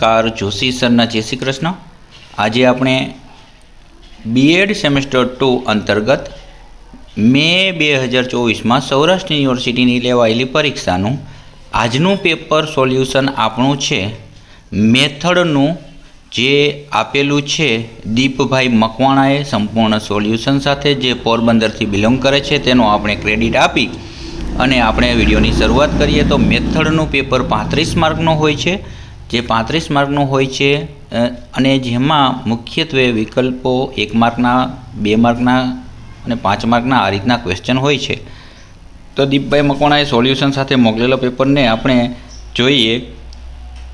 નમસ્કાર જોશી સરના જય શ્રી કૃષ્ણ। આજે આપણે બીએડ સેમેસ્ટર 2 અંતર્ગત મે 2024 માં સૌરાષ્ટ્ર યુનિવર્સિટીની લેવાયેલી પરીક્ષાનું આજનું પેપર સોલ્યુશન આપણું છે। મેથડનું જે આપેલું છે દીપભાઈ મકવાણાએ સંપૂર્ણ સોલ્યુશન સાથે જે પોરબંદરથી બિલોંગ કરે છે તેનો આપણે ક્રેડિટ આપી અને આપણે વિડીયોની શરૂઆત કરીએ। તો મેથડનું પેપર 35 માર્કનું હોય છે, જે 35 માર્કનું હોય છે અને જેમાં મુખ્યત્વે વિકલ્પો 1 માર્કના, 2 માર્કના અને 5 માર્કના આ રીતના ક્વેશ્ચન હોય છે। તો દીપભાઈ મકવાણાએ સોલ્યુશન સાથે મોકલેલા પેપરને આપણે જોઈએ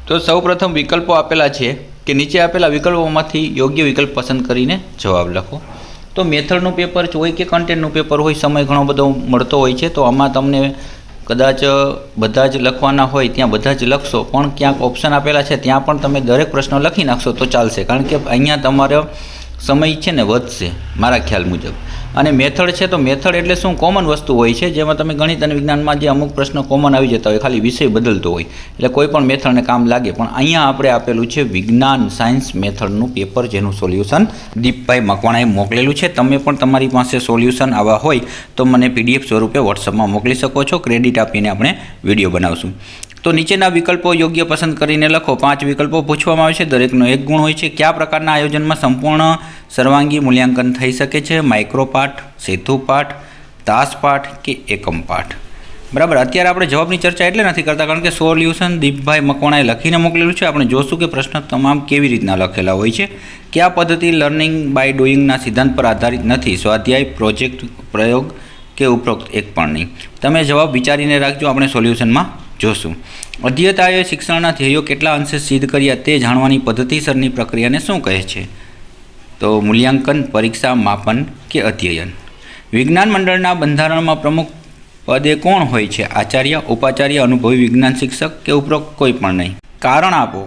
તો સૌપ્રથમ વિકલ્પો આપેલા છે કે નીચે આપેલા વિકલ્પોમાંથી યોગ્ય વિકલ્પ પસંદ કરીને જવાબ લખો। તો મેથડનું પેપર હોય કે કન્ટેન્ટનું પેપર હોય, સમય ઘણો બધો મળતો હોય છે, તો આમાં તમને કદાચ બધા જ લખવાના હોય ત્યાં બધા જ લખશો, પણ ક્યાંક ઓપ્શન આપેલા છે ત્યાં પણ તમે દરેક પ્રશ્ન લખી નાખશો તો ચાલશે, કારણ કે અહીંયા તમારો સમય છે ને વધશે મારા ખ્યાલ મુજબ। અને મેથડ છે તો મેથડ એટલે શું, કોમન વસ્તુ હોય છે, જેમાં તમે ગણિત અને વિજ્ઞાનમાં જે અમુક પ્રશ્નો કોમન આવી જતા હોય, ખાલી વિષય બદલતો હોય, એટલે કોઈ પણ મેથડને કામ લાગે। પણ અહીંયા આપણે આપેલું છે વિજ્ઞાન સાયન્સ મેથડનું પેપર, જેનું સોલ્યુશન દીપભાઈ મકવાણાએ મોકલેલું છે। તમે પણ તમારી પાસે સોલ્યુશન આવા હોય તો મને PDF સ્વરૂપે વોટ્સઅપમાં મોકલી શકો છો, ક્રેડિટ આપીને આપણે વિડીયો બનાવશું। તો નીચેના વિકલ્પો યોગ્ય પસંદ કરીને લખો। 5 વિકલ્પો પૂછવામાં આવે છે, દરેકનો 1 ગુણ હોય છે। કયા પ્રકારના આયોજનમાં સંપૂર્ણ સર્વાંગી મૂલ્યાંકન થઈ શકે છે? માઇક્રો પાઠ, સેતુ પાઠ, તાસ પાઠ કે એકમ પાઠ? બરાબર, અત્યારે આપણે જવાબની ચર્ચા એટલે નથી કરતા કારણ કે સોલ્યુશન દીપભાઈ મકવાણાએ લખીને મોકલેલું છે। આપણે જોશું કે પ્રશ્ન તમામ કેવી રીતના લખેલા હોય છે। કયા પદ્ધતિ લર્નિંગ બાય ડુઈંગના સિદ્ધાંત પર આધારિત નથી? સ્વાધ્યાય, પ્રોજેક્ટ, પ્રયોગ કે ઉપરોક્ત એક પણ નહીં? તમે જવાબ વિચારીને રાખજો, આપણે સોલ્યુશનમાં જોશું। અધ્યતાએ શિક્ષણના ધ્યેયો કેટલા અંશે સિદ્ધ કર્યા તે જાણવાની પદ્ધતિસરની પ્રક્રિયાને શું કહે છે? તો મૂલ્યાંકન, પરીક્ષા, માપન કે અધ્યયન? વિજ્ઞાન મંડળના બંધારણમાં પ્રમુખ પદે કોણ હોય છે? આચાર્ય, ઉપાચાર્ય, અનુભવી વિજ્ઞાન શિક્ષક કે ઉપરોક્ત કોઈ પણ નહીં? કારણ આપો।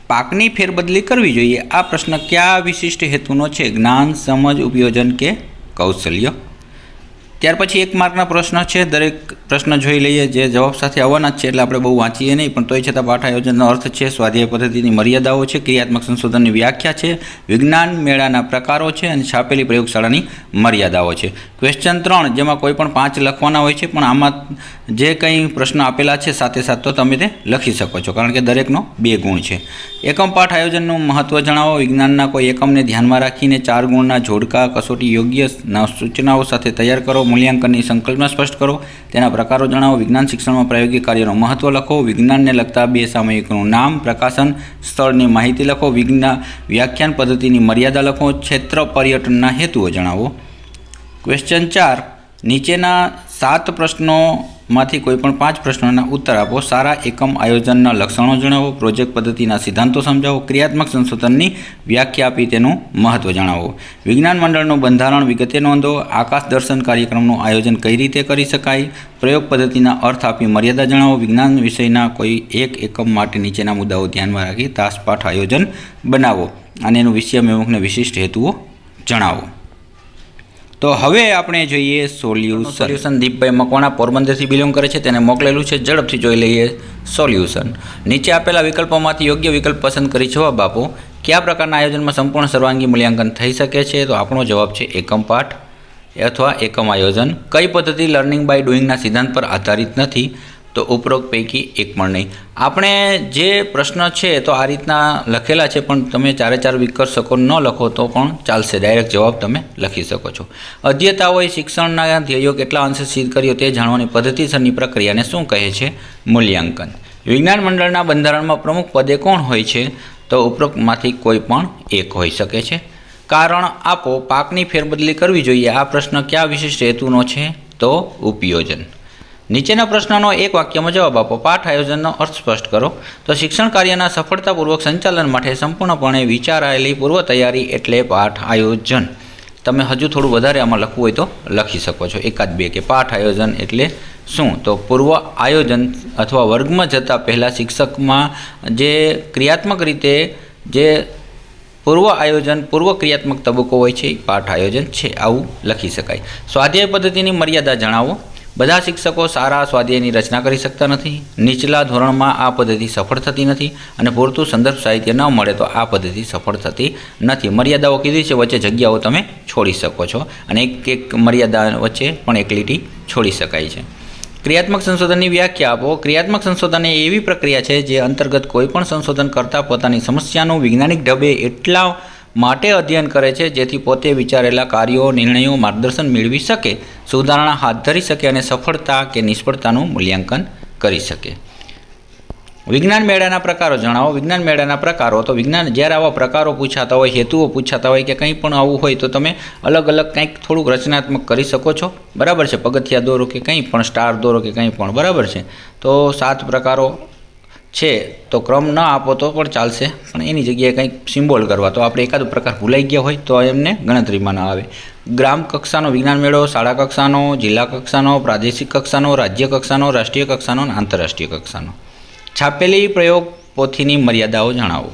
પાકની ફેરબદલી કરવી જોઈએ આ પ્રશ્ન કયા વિશિષ્ટ હેતુનો છે? જ્ઞાન, સમજ, ઉપયોજન કે કૌશલ્ય? ત્યાર પછી 1 માર્કના પ્રશ્ન છે, દરેક પ્રશ્ન જોઈ લઈએ, જે જવાબ સાથે આવવાના જ છે, એટલે આપણે બહુ વાંચીએ નહીં, પણ તોય છતાં પાઠ આયોજનનો અર્થ છે, સ્વાધ્યાય પદ્ધતિની મર્યાદાઓ છે, ક્રિયાત્મક સંશોધનની વ્યાખ્યા છે, વિજ્ઞાન મેળાના પ્રકારો છે અને છાપેલી પ્રયોગશાળાની મર્યાદાઓ છે। ક્વેશ્ચન 3, જેમાં કોઈ પણ 5 લખવાના હોય છે, પણ આમાં જે કંઈ પ્રશ્ન આપેલા છે સાથે સાથે તો તમે તે લખી શકો છો, કારણ કે દરેકનો 2 ગુણ છે। એકમ પાઠ આયોજનનું મહત્ત્વ જણાવો। વિજ્ઞાનના કોઈ એકમને ધ્યાનમાં રાખીને 4 ગુણના જોડકા કસોટી યોગ્ય સૂચનાઓ સાથે તૈયાર કરો। મૂલ્યાંકનની સંકલ્પના સ્પષ્ટ કરો, તેના પ્રકારો જણાવો। વિજ્ઞાન શિક્ષણમાં પ્રાયોગિક કાર્યનું મહત્ત્વ લખો। વિજ્ઞાનને લગતા 2 સામયિકોનું નામ, પ્રકાશન સ્થળની માહિતી લખો। વ્યાખ્યાન પદ્ધતિની મર્યાદા લખો। ક્ષેત્ર પર્યટનના હેતુઓ જણાવો। ક્વેશ્ચન 4, નીચેના 7 પ્રશ્નોમાંથી કોઈપણ 5 પ્રશ્નોના ઉત્તર આપો। સારા એકમ આયોજનના લક્ષણો જણાવો। પ્રોજેક્ટ પદ્ધતિના સિદ્ધાંતો સમજાવો। ક્રિયાત્મક સંશોધનની વ્યાખ્યા આપી તેનું મહત્ત્વ જણાવો। વિજ્ઞાન મંડળનું બંધારણ વિગતે નોંધો। આકાશ દર્શન કાર્યક્રમનું આયોજન કઈ રીતે કરી શકાય? પ્રયોગ પદ્ધતિના અર્થ આપી મર્યાદા જણાવો। વિજ્ઞાન વિષયના કોઈ એક એકમ માટે નીચેના મુદ્દાઓ ધ્યાનમાં રાખી તાસ પાઠ આયોજન બનાવો અને એનું વિષય મેમુખને વિશિષ્ટ હેતુઓ જણાવો। તો હવે આપણે જોઈએ સોલ્યુશન દીપભાઈ મકવાણા પોરબંદરથી બિલોંગ કરે છે, તેને મોકલેલું છે, ઝડપથી જોઈ લઈએ સોલ્યુશન। નીચે આપેલા વિકલ્પોમાંથી યોગ્ય વિકલ્પ પસંદ કરી જવાબ આપો। કયા પ્રકારના આયોજનમાં સંપૂર્ણ સર્વાંગી મૂલ્યાંકન થઈ શકે છે? તો આપણો જવાબ છે એકમ પાઠ અથવા એકમ આયોજન। કઈ પદ્ધતિ લર્નિંગ બાય ડુઈંગના સિદ્ધાંત પર આધારિત નથી? તો ઉપરોક્ત પૈકી એક પણ નહીં। આપણે જે પ્રશ્ન છે તો આ રીતના લખેલા છે, પણ તમે 4 વિકલ્પ ન લખો તો પણ ચાલશે, ડાયરેક્ટ જવાબ તમે લખી શકો છો। અધ્યતાઓએ શિક્ષણના ધ્યેયો કેટલા અંશે સિદ્ધ કર્યો તે જાણવાની પદ્ધતિસરની પ્રક્રિયાને શું કહે છે? મૂલ્યાંકન। વિજ્ઞાન મંડળના બંધારણમાં પ્રમુખ પદે કોણ હોય છે? તો ઉપરોક્તમાંથી કોઈ પણ એક હોઈ શકે છે। કારણ આપો। પાકની ફેરબદલી કરવી જોઈએ આ પ્રશ્ન કયા વિશિષ્ટ હેતુનો છે? તો ઉપયોજન। નીચેના પ્રશ્નનો 1 વાક્યમાં જવાબ આપો। પાઠ આયોજનનો અર્થ સ્પષ્ટ કરો। તો શિક્ષણ કાર્યના સફળતાપૂર્વક સંચાલન માટે સંપૂર્ણપણે વિચારાયેલી પૂર્વ તૈયારી એટલે પાઠ આયોજન। તમે હજુ થોડું વધારે આમાં લખવું હોય તો લખી શકો છો, 1-2 કે પાઠ આયોજન એટલે શું? તો પૂર્વ આયોજન અથવા વર્ગમાં જતાં પહેલાં શિક્ષકમાં જે ક્રિયાત્મક રીતે જે પૂર્વ આયોજન, પૂર્વ ક્રિયાત્મક તબક્કો હોય છે એ પાઠ આયોજન છે, આવું લખી શકાય। સ્વાધ્યાય પદ્ધતિની મર્યાદા જણાવો। બધા શિક્ષકો સારા સ્વાધ્યાયની રચના કરી શકતા નથી. નીચલા ધોરણમાં આ પદ્ધતિ સફળ થતી નથી અને પૂરતું સંદર્ભ સાહિત્ય ન મળે તો આ પદ્ધતિ સફળ થતી નથી. મર્યાદાઓ કીધી છે, વચ્ચે જગ્યાઓ તમે છોડી શકો છો અને એક મર્યાદા વચ્ચે પણ એક લીટી છોડી શકાય છે. ક્રિયાત્મક સંશોધનની વ્યાખ્યા આપો. ક્રિયાત્મક સંશોધન એ એવી પ્રક્રિયા છે જે અંતર્ગત કોઈપણ સંશોધન કરતાં પોતાની સમસ્યાનું વૈજ્ઞાનિક ઢબે એટલા માટે અધ્યયન કરે છે જેથી પોતે વિચારેલા કાર્યો, નિર્ણયો, માર્ગદર્શન મેળવી શકે, સુધારણા હાથ ધરી શકે અને સફળતા કે નિષ્ફળતાનું મૂલ્યાંકન કરી શકે. વિજ્ઞાન મેળાના પ્રકારો જણાવો. વિજ્ઞાન મેળાના પ્રકારો તો વિજ્ઞાન જ્યારે આવા પ્રકારો પૂછાતા હોય, હેતુઓ પૂછાતા હોય કે કંઈ પણ આવું હોય તો તમે અલગ અલગ કંઈક થોડુંક રચનાત્મક કરી શકો છો. બરાબર છે. પગથિયા દોરો કે કંઈ પણ સ્ટાર દોરો કે કંઈ પણ. બરાબર છે. તો 7 પ્રકારો છે તો ક્રમ ન આપો તો પણ ચાલશે, પણ એની જગ્યાએ કંઈક સિમ્બોલ કરવા તો આપણે એકાદો પ્રકાર ભૂલાઈ ગયા હોય તો એમને ગણતરીમાં ન આવે. ગ્રામ કક્ષાનો વિજ્ઞાન મેળો, શાળા કક્ષાનો, જિલ્લા કક્ષાનો, પ્રાદેશિક કક્ષાનો, રાજ્ય કક્ષાનો, રાષ્ટ્રીય કક્ષાનો અને આંતરરાષ્ટ્રીય કક્ષાનો. છાપેલી પ્રયોગ પોથીની મર્યાદાઓ જણાવો.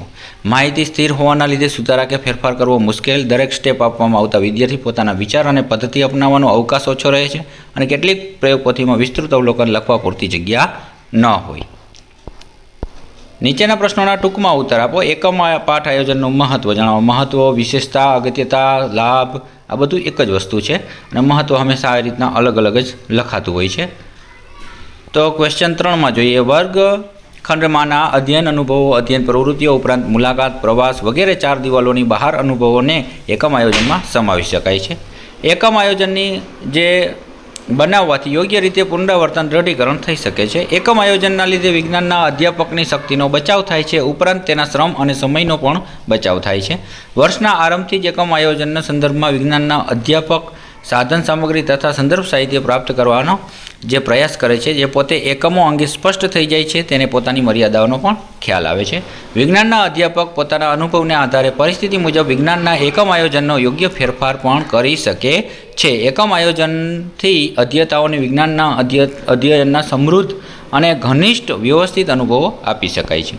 માહિતી સ્થિર હોવાના લીધે સુધારા કે ફેરફાર કરવો મુશ્કેલ. દરેક સ્ટેપ આપવામાં આવતા વિદ્યાર્થી પોતાના વિચાર અને પદ્ધતિ અપનાવવાનો અવકાશ ઓછો રહે છે અને કેટલીક પ્રયોગ પોથીમાં વિસ્તૃત અવલોકન લખવા પૂરતી જગ્યા ન હોય. નીચેના પ્રશ્નોના ટૂંકમાં ઉત્તર આપો. એકમ પાઠ આયોજનનું મહત્ત્વ જણાવો. મહત્ત્વ, વિશેષતા, અગત્યતા, લાભ આ બધું એક જ વસ્તુ છે અને મહત્ત્વ હંમેશા આ રીતના અલગ અલગ જ લખાતું હોય છે. તો ક્વેશ્ચન 3માં જોઈએ. વર્ગ ખંડમાંના અધ્યયન અનુભવો, અધ્યયન પ્રવૃત્તિઓ ઉપરાંત મુલાકાત, પ્રવાસ વગેરે 4 દિવાલોની બહાર અનુભવોને એકમ આયોજનમાં સમાવી શકાય છે. એકમ આયોજનની જે બનાવવાથી યોગ્ય રીતે પુનરાવર્તન દ્રઢીકરણ થઈ શકે છે. એકમ આયોજનના લીધે વિજ્ઞાનના અધ્યાપકની શક્તિનો બચાવ થાય છે, ઉપરાંત તેના શ્રમ અને સમયનો પણ બચાવ થાય છે. વર્ષના આરંભથી જ એકમ આયોજનના સંદર્ભમાં વિજ્ઞાનના અધ્યાપક સાધન સામગ્રી તથા સંદર્ભ સાહિત્ય પ્રાપ્ત કરવાનો જે પ્રયાસ કરે છે, જે પોતે એકમો અંગે સ્પષ્ટ થઈ જાય છે, તેને પોતાની મર્યાદાઓનો પણ ખ્યાલ આવે છે. વિજ્ઞાનના અધ્યાપક પોતાના અનુભવને આધારે પરિસ્થિતિ મુજબ વિજ્ઞાનના એકમ આયોજનનો યોગ્ય ફેરફાર પણ કરી શકે છે. એકમ આયોજનથી અધ્યતાઓને વિજ્ઞાનના અધ્યયનના સમૃદ્ધ અને ઘનિષ્ઠ વ્યવસ્થિત અનુભવો આપી શકાય છે.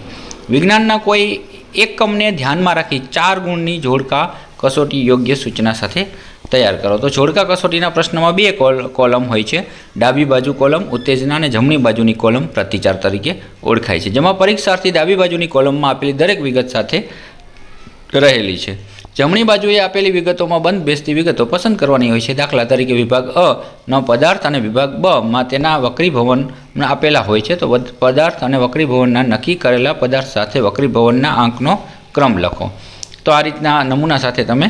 વિજ્ઞાનના કોઈ એકમને ધ્યાનમાં રાખી 4 ગુણની જોડકા કસોટી યોગ્ય સૂચના સાથે તૈયાર કરો. તો જોડકા કસોટીના પ્રશ્નમાં 2 કોલમ હોય છે. ડાબી બાજુ કોલમ ઉત્તેજના અને જમણી બાજુની કોલમ પ્રતિચાર તરીકે ઓળખાય છે, જેમાં પરીક્ષાર્થી ડાબી બાજુની કોલમમાં આપેલી દરેક વિગત સાથે રહેલી છે. જમણી બાજુએ આપેલી વિગતોમાં બંધ બેસતી વિગતો પસંદ કરવાની હોય છે. દાખલા તરીકે વિભાગ અ નો પદાર્થ અને વિભાગ બ માં તેના વક્રીભવન આપેલા હોય છે. તો પદાર્થ અને વક્રીભવનના નક્કી કરેલા પદાર્થ સાથે વક્રીભવનના આંકનો ક્રમ લખો. તો આ રીતના નમૂના સાથે તમે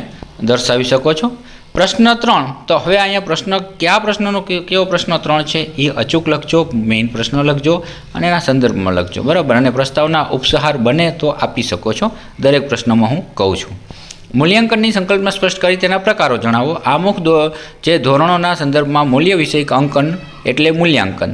દર્શાવી શકો છો. પ્રશ્ન 3. તો હવે અહીંયા પ્રશ્ન કયા પ્રશ્નનો કેવો પ્રશ્ન 3 છે એ અચૂક લખજો, મેઇન પ્રશ્ન લખજો અને એના સંદર્ભમાં લખજો. બરાબર. અને પ્રસ્તાવના ઉપસહાર બને તો આપી શકો છો. દરેક પ્રશ્નમાં હું કહું છું. મૂલ્યાંકનની સંકલ્પના સ્પષ્ટ કરી તેના પ્રકારો જણાવો. આમુખ જે ધોરણોના સંદર્ભમાં મૂલ્ય વિષયક અંકન એટલે મૂલ્યાંકન.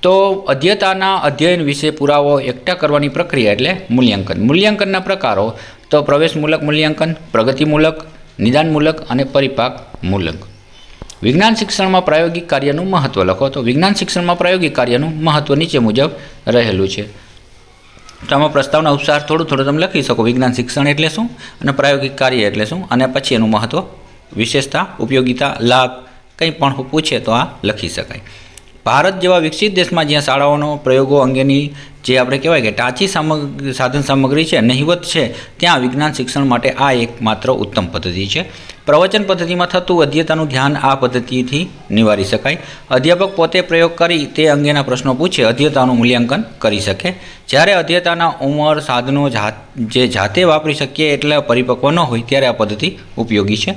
તો અધ્યતાના અધ્યયન વિશે પુરાવો એકઠા કરવાની પ્રક્રિયા એટલે મૂલ્યાંકન. મૂલ્યાંકનના પ્રકારો તો પ્રવેશમૂલક મૂલ્યાંકન, પ્રગતિમૂલક, નિદાનમૂલક અને પરિપાકમૂલક. વિજ્ઞાન શિક્ષણમાં પ્રાયોગિક કાર્યનું મહત્ત્વ લખો. તો વિજ્ઞાન શિક્ષણમાં પ્રાયોગિક કાર્યનું મહત્ત્વ નીચે મુજબ રહેલું છે. તો આમાં પ્રસ્તાવના ઉપસાર થોડું તમે લખી શકો. વિજ્ઞાન શિક્ષણ એટલે શું અને પ્રાયોગિક કાર્ય એટલે શું અને પછી એનું મહત્ત્વ, વિશેષતા, ઉપયોગિતા, લાભ કંઈ પણ પૂછે તો આ લખી શકાય. ભારત જેવા વિકસિત દેશમાં જ્યાં શાળાઓનો પ્રયોગો અંગેની જે આપણે કહેવાય કે ટાંચી સાધન સામગ્રી છે નહિવત છે, ત્યાં વિજ્ઞાન શિક્ષણ માટે આ એકમાત્ર ઉત્તમ પદ્ધતિ છે. પ્રવચન પદ્ધતિમાં થતું અધ્યતાનું ધ્યાન આ પદ્ધતિથી નિવારી શકાય. અધ્યાપક પોતે પ્રયોગ કરી તે અંગેના પ્રશ્નો પૂછે અધ્યતાનું મૂલ્યાંકન કરી શકે. જ્યારે અધ્યતાના ઉંમર, સાધનો જે જાતે વાપરી શકીએ એટલે પરિપક્વ ન હોય ત્યારે આ પદ્ધતિ ઉપયોગી છે.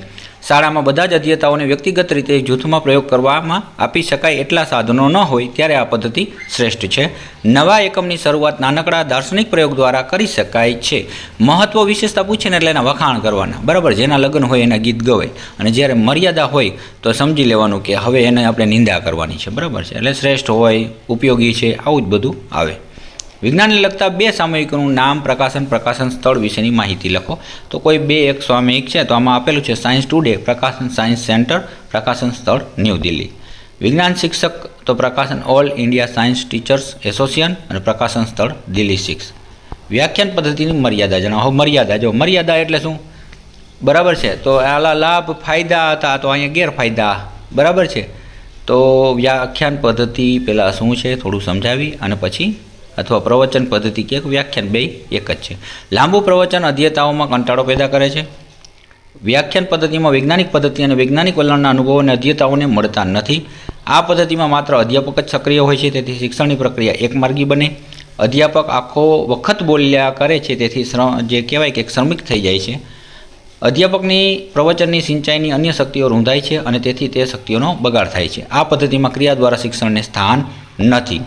શાળામાં બધા જ અધ્યતાઓને વ્યક્તિગત રીતે જૂથમાં પ્રયોગ કરવામાં આપી શકાય એટલા સાધનો ન હોય ત્યારે આ પદ્ધતિ શ્રેષ્ઠ છે. નવા એકમની શરૂઆત નાનકડા દાર્શનિક પ્રયોગ દ્વારા કરી શકાય છે. મહત્વ, વિશેષતા પૂછે ને એટલે એના વખાણ કરવાના. બરાબર. જેના લગ્ન હોય એના ગીત ગવાય અને જ્યારે મર્યાદા હોય તો સમજી લેવાનું કે હવે એને આપણે નિંદા કરવાની છે. બરાબર છે. એટલે શ્રેષ્ઠ હોય, ઉપયોગી છે, આવું જ બધું આવે. વિજ્ઞાનને લગતા 2 સામયિકોનું નામ, પ્રકાશન સ્થળ વિશેની માહિતી લખો. તો કોઈ 2 સામયિક છે તો આમાં આપેલું છે સાયન્સ ટુડે, પ્રકાશન સાયન્સ સેન્ટર, પ્રકાશન સ્થળ ન્યૂ દિલ્હી. વિજ્ઞાન શિક્ષક તો પ્રકાશન all India science teachers association અને પ્રકાશન સ્થળ દિલ્હી 6. વ્યાખ્યાન પદ્ધતિની મર્યાદા જણાવો. મર્યાદા જો મર્યાદા એટલે શું? બરાબર છે. તો આલા લાભ ફાયદા હતા તો અહીંયા ગેરફાયદા. બરાબર છે. તો વ્યાખ્યાન પદ્ધતિ પહેલાં શું છે થોડું સમજાવી અને પછી અથવા પ્રવચન પદ્ધતિ કે વ્યાખ્યાન બે એક જ છે. લાંબુ પ્રવચન અધ્યતાઓમાં કંટાળો પેદા કરે છે. વ્યાખ્યાન પદ્ધતિમાં વૈજ્ઞાનિક પદ્ધતિ અને વૈજ્ઞાનિક વલણના અનુભવોને અધ્યતાઓને મળતા નથી. આ પદ્ધતિમાં માત્ર અધ્યાપક જ સક્રિય હોય છે, તેથી શિક્ષણની પ્રક્રિયા એકમાર્ગી બને. અધ્યાપક આખો વખત બોલ્યા કરે છે, તેથી જે કહેવાય કે શ્રમિક થઈ જાય છે. અધ્યાપકની પ્રવચનની સિંચાઈની અન્ય શક્તિઓ રૂંધાય છે અને તેથી તે શક્તિઓનો બગાડ થાય છે. આ પદ્ધતિમાં ક્રિયા દ્વારા શિક્ષણને સ્થાન નથી.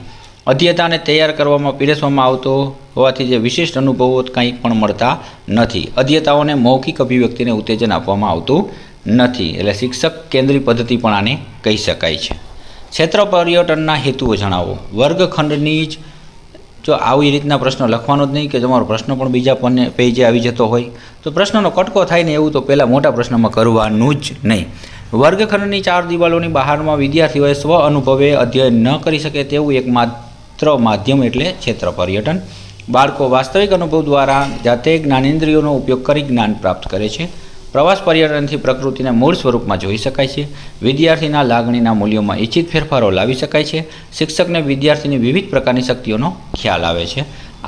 અધ્યતાને તૈયાર કરવામાં પીરસવામાં આવતો હોવાથી જે વિશિષ્ટ અનુભવો કંઈ પણ મળતા નથી. અધ્યતાઓને મૌખિક અભિવ્યક્તિને ઉત્તેજન આપવામાં આવતું નથી. એટલે શિક્ષક કેન્દ્રીય પદ્ધતિ પણ આને કહી શકાય છે. ક્ષેત્ર પર્યટનના હેતુઓ જણાવો. વર્ગખંડની જ જો આવી રીતના પ્રશ્ન લખવાનો જ નહીં કે તમારો પ્રશ્ન પણ બીજા પેજે આવી જતો હોય તો પ્રશ્નનો કટકો થાય ને એવું તો પહેલાં મોટા પ્રશ્નમાં કરવાનું જ નહીં. વર્ગખંડની 4 દિવાલોની બહારમાં વિદ્યાર્થીઓએ સ્વ અનુભવે અધ્યયન ન કરી શકે તેવું એકમાત્ર માધ્યમ એટલે ક્ષેત્ર પર્યટન. બાળકો વાસ્તવિક અનુભવ દ્વારા જાતે જ્ઞાનેન્દ્રિયોનો ઉપયોગ કરી જ્ઞાન પ્રાપ્ત કરે છે. પ્રવાસ પર્યટનથી પ્રકૃતિના મૂળ સ્વરૂપમાં જોઈ શકાય છે. વિદ્યાર્થીના લાગણીના મૂલ્યોમાં ઇચ્છિત ફેરફારો લાવી શકાય છે. શિક્ષકને વિદ્યાર્થીની વિવિધ પ્રકારની શક્તિઓનો ખ્યાલ આવે છે.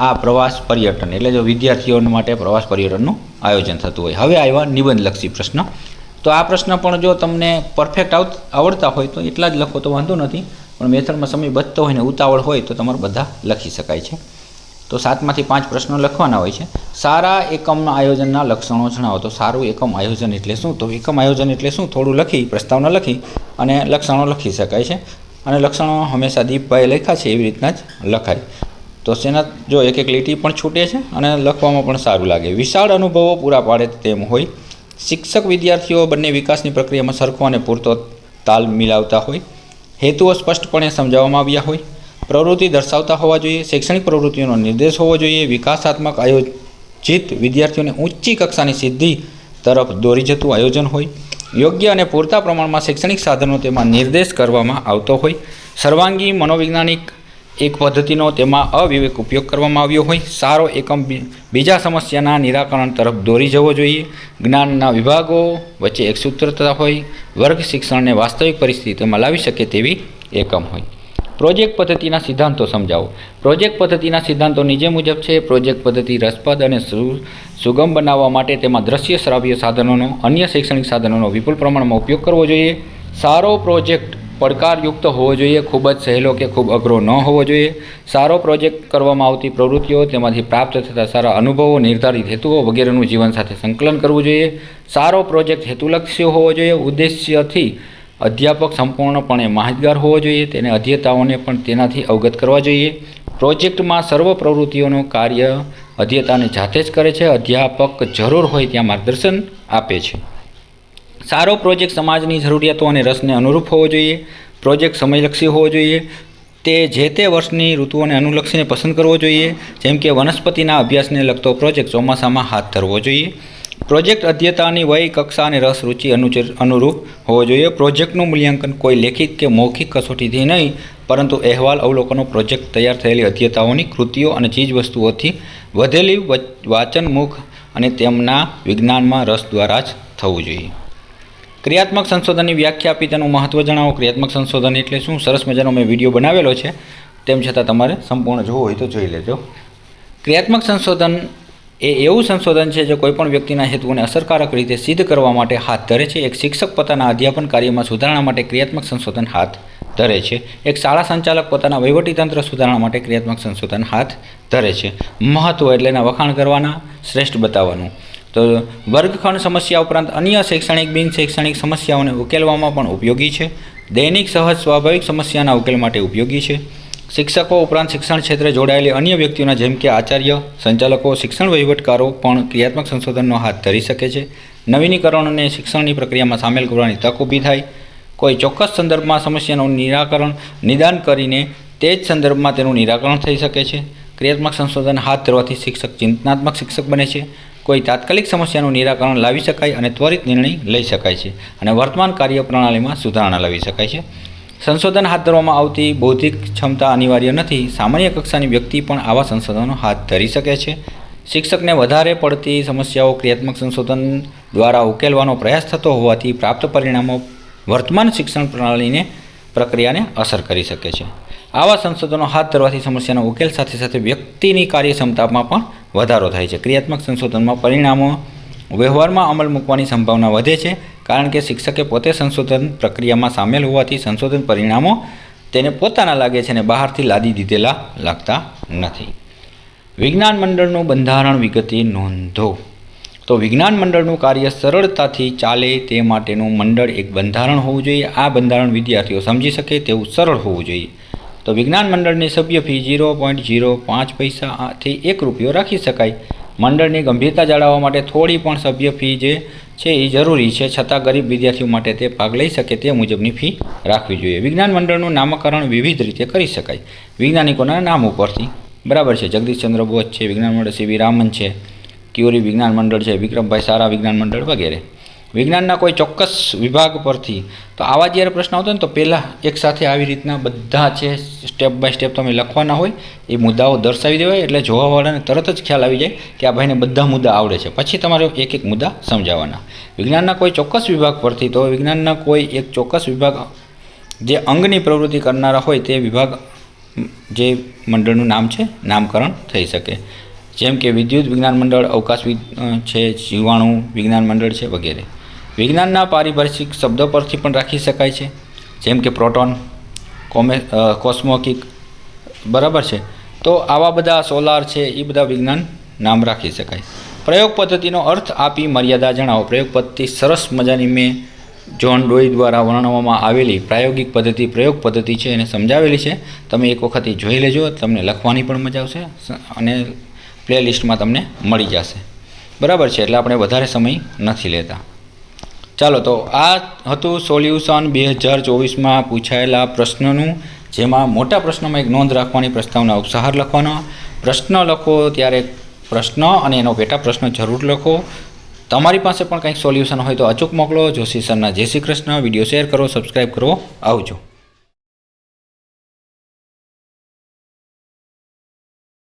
આ પ્રવાસ પર્યટન એટલે જો વિદ્યાર્થીઓ માટે પ્રવાસ પર્યટનનું આયોજન થતું હોય. હવે આવ્યા નિબંધલક્ષી પ્રશ્ન. તો આ પ્રશ્ન પણ જો તમને પરફેક્ટ આવડતા હોય તો એટલા જ લખો તો વાંધો નથી, પણ મેથડમાં સમય બચતો હોય ને ઉતાવળ હોય તો તમારે બધા લખી શકાય છે. તો 7 માંથી 5 પ્રશ્નો લખવાના હોય છે. સારા એકમના આયોજનના લક્ષણો જણાવો. તો સારું એકમ આયોજન એટલે શું? તો એકમ આયોજન એટલે શું થોડું લખી પ્રસ્તાવના લખી અને લક્ષણો લખી શકાય છે. અને લક્ષણો હંમેશા દીપભાઈ લખ્યા છે એવી રીતના જ લખાય. તો સેના જો એક લીટી પણ છૂટે છે અને લખવામાં પણ સારું લાગે. વિશાળ અનુભવો પૂરા પાડે તેમ હોય. શિક્ષક વિદ્યાર્થીઓ બંને વિકાસની પ્રક્રિયામાં સરખો અને પૂરતો તાલ મિલાવતા હોય. હેતુઓ સ્પષ્ટપણે સમજાવવામાં આવ્યા હોય. પ્રવૃત્તિ દર્શાવતા હોવા જોઈએ. શૈક્ષણિક પ્રવૃત્તિઓનો નિર્દેશ હોવો જોઈએ. વિકાસાત્મક આયોજિત વિદ્યાર્થીઓને ઊંચી કક્ષાની સિદ્ધિ તરફ દોરી જતું આયોજન હોય. યોગ્ય અને પૂરતા પ્રમાણમાં શૈક્ષણિક સાધનો તેમાં નિર્દેશ કરવામાં આવતો હોય. સર્વાંગી મનોવૈજ્ઞાનિક એક પદ્ધતિનો તેમાં અવિવેક ઉપયોગ કરવામાં આવ્યો હોય. સારો એકમ બીજા સમસ્યાના નિરાકરણ તરફ દોરી જવો જોઈએ. જ્ઞાનના વિભાગો વચ્ચે એક સૂત્રતા હોય. વર્ગ શિક્ષણને વાસ્તવિક પરિસ્થિતિમાં લાવી શકે તેવી એકમ હોય. પ્રોજેક્ટ પદ્ધતિના સિદ્ધાંતો સમજાવો. પ્રોજેક્ટ પદ્ધતિના સિદ્ધાંતો નીચે મુજબ છે. પ્રોજેક્ટ પદ્ધતિ રસપ્રદ અને સુગમ બનાવવા માટે તેમાં દ્રશ્ય શ્રાવ્ય સાધનોનો અન્ય શૈક્ષણિક સાધનોનો વિપુલ પ્રમાણમાં ઉપયોગ કરવો જોઈએ. સારો પ્રોજેક્ટ પડકારયુક્ત હોવો જોઈએ. ખૂબ જ સહેલો કે ખૂબ અઘરો ન હોવો જોઈએ. સારો પ્રોજેક્ટ કરવામાં આવતી પ્રવૃત્તિઓ તેમાંથી પ્રાપ્ત થતા સારા અનુભવો, નિર્ધારિત હેતુઓ વગેરેનું જીવન સાથે સંકલન કરવું જોઈએ. સારો પ્રોજેક્ટ હેતુલક્ષી હોવો જોઈએ. ઉદ્દેશ્યથી અધ્યાપક સંપૂર્ણપણે માહિતગાર હોવો જોઈએ. તેને અધ્યતાઓને પણ તેનાથી અવગત કરવા જોઈએ. પ્રોજેક્ટમાં સર્વ પ્રવૃત્તિઓનું કાર્ય અધ્યતાને જાતે જ કરે છે. અધ્યાપક જરૂર હોય ત્યાં માર્ગદર્શન આપે છે. સારો પ્રોજેક્ટ સમાજની જરૂરિયાતો અને રસને અનુરૂપ હોવો જોઈએ. પ્રોજેક્ટ સમયલક્ષી હોવો જોઈએ. તે જે તે વર્ષની ઋતુઓને અનુલક્ષીને પસંદ કરવો જોઈએ. જેમ કે વનસ્પતિના અભ્યાસને લગતો પ્રોજેક્ટ ચોમાસામાં હાથ ધરવો જોઈએ. પ્રોજેક્ટ અધ્યતાની વય, કક્ષા અને રસ રુચિ અનુરૂપ હોવો જોઈએ. પ્રોજેક્ટનું મૂલ્યાંકન કોઈ લેખિત કે મૌખિક કસોટીથી નહીં, પરંતુ અહેવાલ, અવલોકનો, પ્રોજેક્ટ તૈયાર થયેલી અધ્યતાઓની કૃતિઓ અને ચીજવસ્તુઓથી વધેલી વાચનમુખ અને તેમના વિજ્ઞાનમાં રસ દ્વારા જ થવું જોઈએ. ક્રિયાત્મક સંશોધનની વ્યાખ્યા આપી તેનું મહત્ત્વ જણાવો. ક્રિયાત્મક સંશોધન એટલે શું? સરસ મજાનો મેં વિડીયો બનાવેલો છે, તેમ છતાં તમારે સંપૂર્ણ જોવો હોય તો જોઈ લેજો. ક્રિયાત્મક સંશોધન એ એવું સંશોધન છે જે કોઈપણ વ્યક્તિના હેતુઓને અસરકારક રીતે સિદ્ધ કરવા માટે હાથ ધરે છે. એક શિક્ષક પોતાના અધ્યાપન કાર્યમાં સુધારણા માટે ક્રિયાત્મક સંશોધન હાથ ધરે છે. એક શાળા સંચાલક પોતાના વહીવટીતંત્ર સુધારણા માટે ક્રિયાત્મક સંશોધન હાથ ધરે છે. મહત્ત્વ એટલે એના વખાણ કરવાના, શ્રેષ્ઠ બતાવવાનું. તો વર્ગખંડ સમસ્યા ઉપરાંત અન્ય શૈક્ષણિક બિન શૈક્ષણિક સમસ્યાઓને ઉકેલવામાં પણ ઉપયોગી છે. દૈનિક સહજ સ્વાભાવિક સમસ્યાના ઉકેલ માટે ઉપયોગી છે. શિક્ષકો ઉપરાંત શિક્ષણ ક્ષેત્રે જોડાયેલી અન્ય વ્યક્તિઓના જેમ કે આચાર્ય, સંચાલકો, શિક્ષણ વહીવટકારો પણ ક્રિયાત્મક સંશોધનનો હાથ ધરી શકે છે. નવીનીકરણોને શિક્ષણની પ્રક્રિયામાં સામેલ કરવાની તક ઊભી થાય. કોઈ ચોક્કસ સંદર્ભમાં સમસ્યાનું નિદાન કરીને તે જ સંદર્ભમાં તેનું નિરાકરણ થઈ શકે છે. ક્રિયાત્મક સંશોધન હાથ ધરવાથી શિક્ષક ચિંતનાત્મક શિક્ષક બને છે. કોઈ તાત્કાલિક સમસ્યાનું નિરાકરણ લાવી શકાય અને ત્વરિત નિર્ણય લઈ શકાય છે અને વર્તમાન કાર્યપ્રણાલીમાં સુધારણા લાવી શકાય છે. સંશોધન હાથ ધરવામાં આવતી બૌદ્ધિક ક્ષમતા અનિવાર્ય નથી. સામાન્ય કક્ષાની વ્યક્તિ પણ આવા સંશોધનો હાથ ધરી શકે છે. શિક્ષકને વધારે પડતી સમસ્યાઓ ક્રિયાત્મક સંશોધન દ્વારા ઉકેલવાનો પ્રયાસ થતો હોવાથી પ્રાપ્ત પરિણામો વર્તમાન શિક્ષણ પ્રણાલીને પ્રક્રિયાને અસર કરી શકે છે. આવા સંશોધનો હાથ ધરવાથી સમસ્યાનો ઉકેલ સાથે સાથે વ્યક્તિની કાર્યક્ષમતામાં પણ વધારો થાય છે. ક્રિયાત્મક સંશોધનમાં પરિણામો વ્યવહારમાં અમલ મૂકવાની સંભાવના વધે છે, કારણ કે શિક્ષકે પોતે સંશોધન પ્રક્રિયામાં સામેલ હોવાથી સંશોધન પરિણામો તેને પોતાના લાગે છે અને બહારથી લાદી દીધેલા લાગતા નથી. વિજ્ઞાન મંડળનું બંધારણ વિગતે નોંધો. તો વિજ્ઞાન મંડળનું કાર્ય સરળતાથી ચાલે તે માટેનું મંડળ એક બંધારણ હોવું જોઈએ. આ બંધારણ વિદ્યાર્થીઓ સમજી શકે તેવું સરળ હોવું જોઈએ. તો વિજ્ઞાન મંડળની સભ્ય ફી 0.05 પૈસાથી ₹1 રાખી શકાય. મંડળની ગંભીરતા જાળવવા માટે થોડી પણ સભ્ય ફી જે છે એ જરૂરી છે, છતાં ગરીબ વિદ્યાર્થીઓ માટે તે ભાગ લઈ શકે તે મુજબની ફી રાખવી જોઈએ. વિજ્ઞાન મંડળનું નામકરણ વિવિધ રીતે કરી શકાય. વૈજ્ઞાનિકોના નામ ઉપરથી, બરાબર છે. જગદીશચંદ્ર બોઝ છે વિજ્ઞાન મંડળ, સીવી રામન છે, ક્યુરી વિજ્ઞાન મંડળ છે, વિક્રમભાઈ સારા વિજ્ઞાન મંડળ વગેરે. વિજ્ઞાનના કોઈ ચોક્કસ વિભાગ પરથી, તો આવા જ્યારે પ્રશ્ન આવતો ને તો પહેલાં એકસાથે આવી રીતના બધા છે સ્ટેપ બાય સ્ટેપ તમે લખવાના હોય, એ મુદ્દાઓ દર્શાવી દેવાય એટલે જોવાવાળાને તરત જ ખ્યાલ આવી જાય કે આ ભાઈને બધા મુદ્દા આવડે છે. પછી તમારે એક એક મુદ્દા સમજાવવાના. વિજ્ઞાનના કોઈ ચોક્કસ વિભાગ પરથી, તો વિજ્ઞાનના કોઈ એક ચોક્કસ વિભાગ જે અંગની પ્રવૃત્તિ કરનારા હોય તે વિભાગ જે મંડળનું નામ છે નામકરણ થઈ શકે. જેમ કે વિદ્યુત વિજ્ઞાન મંડળ, અવકાશ છે, જીવાણુ વિજ્ઞાન મંડળ છે વગેરે. વિજ્ઞાનના પારિભાષિક શબ્દો પરથી પણ રાખી શકાય છે, જેમ કે પ્રોટોન, કોસ્મોકિક, બરાબર છે. તો આવા બધા સોલાર છે એ બધા વિજ્ઞાન નામ રાખી શકાય. પ્રયોગ પદ્ધતિનો અર્થ આપી મર્યાદા જણાવો. પ્રયોગ પદ્ધતિ સરસ મજાની મેં જ્હોન ડોઈ દ્વારા વર્ણવવામાં આવેલી પ્રાયોગિક પદ્ધતિ પ્રયોગ પદ્ધતિ છે એને સમજાવેલી છે. તમે એક વખત એ જોઈ લેજો, તમને લખવાની પણ મજા આવશે અને પ્લેલિસ્ટમાં તમને મળી જશે, બરાબર છે. એટલે આપણે વધારે સમય નથી લેતા. ચાલો, તો આ હતું સોલ્યુશન 2024માં પૂછાયેલા પ્રશ્નનું, જેમાં મોટા પ્રશ્નમાં એક નોંધ રાખવાની, પ્રસ્તાવના ઉપસાર લખવાનો. પ્રશ્ન લખો ત્યારે પ્રશ્ન અને એનો પેટા પ્રશ્ન જરૂર લખો. તમારી પાસે પણ કંઈક સોલ્યુશન હોય તો અચૂક મોકલો. જોશી સરના જય શ્રી કૃષ્ણ. વિડીયો શેર કરો, સબસ્ક્રાઈબ કરો. આવજો.